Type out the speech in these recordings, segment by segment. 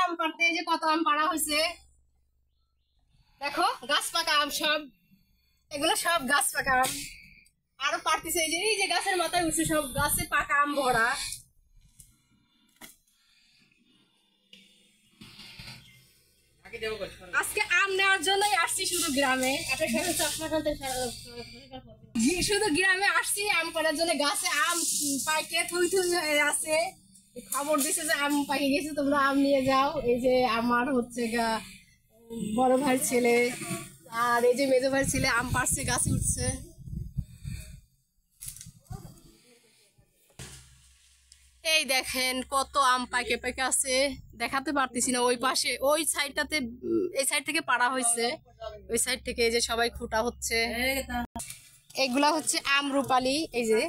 আম পাড়তে, এই যে কত আম পাড়া হয়েছে দেখো, গাছ পাকা আম সব, এগুলো সব গাছ পাকা আম। আরো পাড়তেছে, এই যে গাছের মাথায় উঠছে, সব গাছে পাকা আম ভরা। আজকে আম নেওয়ার জন্যই আসছি শুধু গ্রামে, শুধু গ্রামে আসছি আম করার জন্য। গাছে আম পাইকে থুই থুই হয়ে আছে, খবর দিছে যে আম পাইকে গেছে, তোমরা আম নিয়ে যাও। এই যে আমার হচ্ছে বড় ভাই ছেলে আর এই যে মেজো ভাই ছেলে আম পাড়ছে, গাছে উঠছে। এই দেখেন কত আম পাইকে পাইকে আছে, দেখাতে পারতেছি না। ওই পাশে ওই সাইডটাতে, এই সাইড থেকে পাড়া হয়েছে, ওই সাইড থেকে এই যে সবাই খুঁটা হচ্ছে। এগুলা হচ্ছে আম রূপালী। এই যে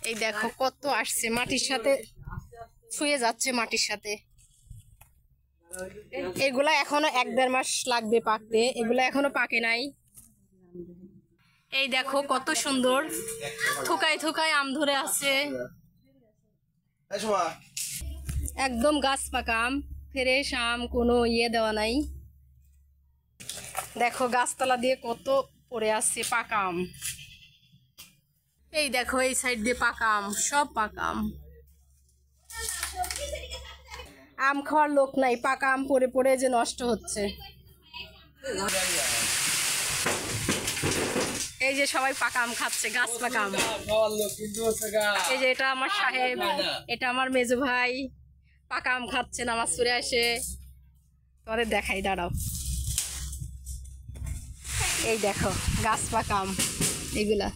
এই দেখো কত আসছে, মাটির সাথে ছুঁয়ে যাচ্ছে, মাটির সাথে। এগুলা এখনো 1-1.5 মাস লাগবে পাকতে, এগুলা এখনো পাকে নাই। এই দেখো কত সুন্দর থুকায় থুকায় আম ধরে আছে, একদম গাছ পাকা আম, ফ্রেশ আম, কোনো ইয়ে দেওয়া নাই। দেখো গাছতলা দিয়ে কত পড়ে আসছে পাকা আম। এই দেখো এই সাইড দিয়ে পাকা আম, সব পাকা আম। আম খাওয়ার লোক নাই, পাকা আম পড়ে পড়ে যে নষ্ট হচ্ছে। এই যে সবাই পাকা আম খাচ্ছে, গাছ পাকা আম। এই যে এটা আমার সাহেব, এটা আমার মেজো ভাই, পাকা আম খাচ্ছে নামাজ পড়ে আসে। তোমাদের দেখাই, দাঁড়াও। এই দেখো গাছ পাকা আম এগুলা।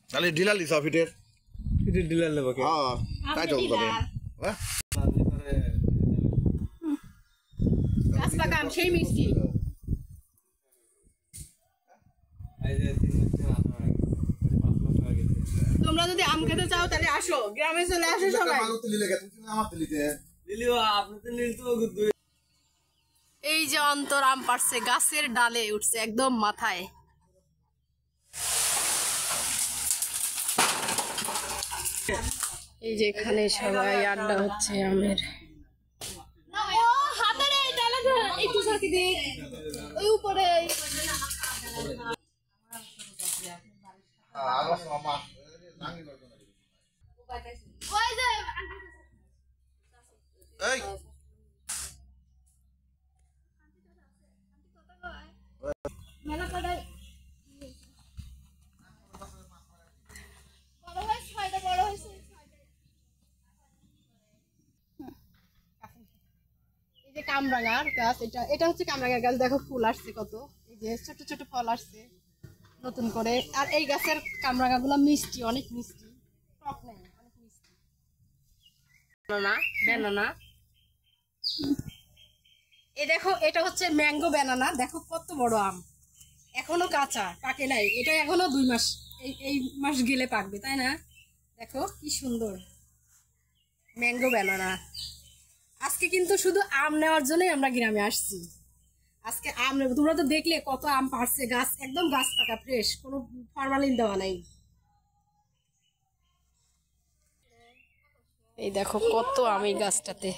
তাহলে ডিলার লিস ফিটের ডিলার নেবো কে? হ্যাঁ তাই চল তবে। গাছ পাকা আম সেই মিষ্টি। তোমরা যদি আম খেতে চাও তাহলে আসো, গ্রামে চলে আসো সবাই। এই যে অন্তর আম পাড়ছে, গাছের ডালে উঠছে, একদম মাথায়। এই যে এখানে সবাই আড্ডা হচ্ছে আমের। এই যে কামরাঙার গাছ, এটা হচ্ছে কামরাঙার গাছ। দেখো ফুল আসছে কত, এই যে ছোট ছোট ফল আসছে নতুন করে। আর এই গাছের কামরাঙা গুলা মিষ্টি, অনেক মিষ্টি, টক নেই, অনেক মিষ্টি। ব্যানানা, এই দেখো এটা হচ্ছে ম্যাঙ্গো ব্যানানা। দেখো কত বড় আম, এখনো কাঁচা, পাকে নাই। এটা এখনো 2 মাস, এই মাস গেলে পাকবে, তাই না? দেখো কি সুন্দর ম্যাঙ্গো ব্যানানা। আজকে কিন্তু শুধু আম নেওয়ার জন্যই আমরা গ্রামে আসছি। আজকে আম নেব। তোমরা তো দেখলে কত আম পাড়ছে, গাছ একদম গাছ পাকা, ফ্রেশ, কোনো ফরমালিন দেওয়া নাই। এই দেখো কত আম এই গাছটাতে।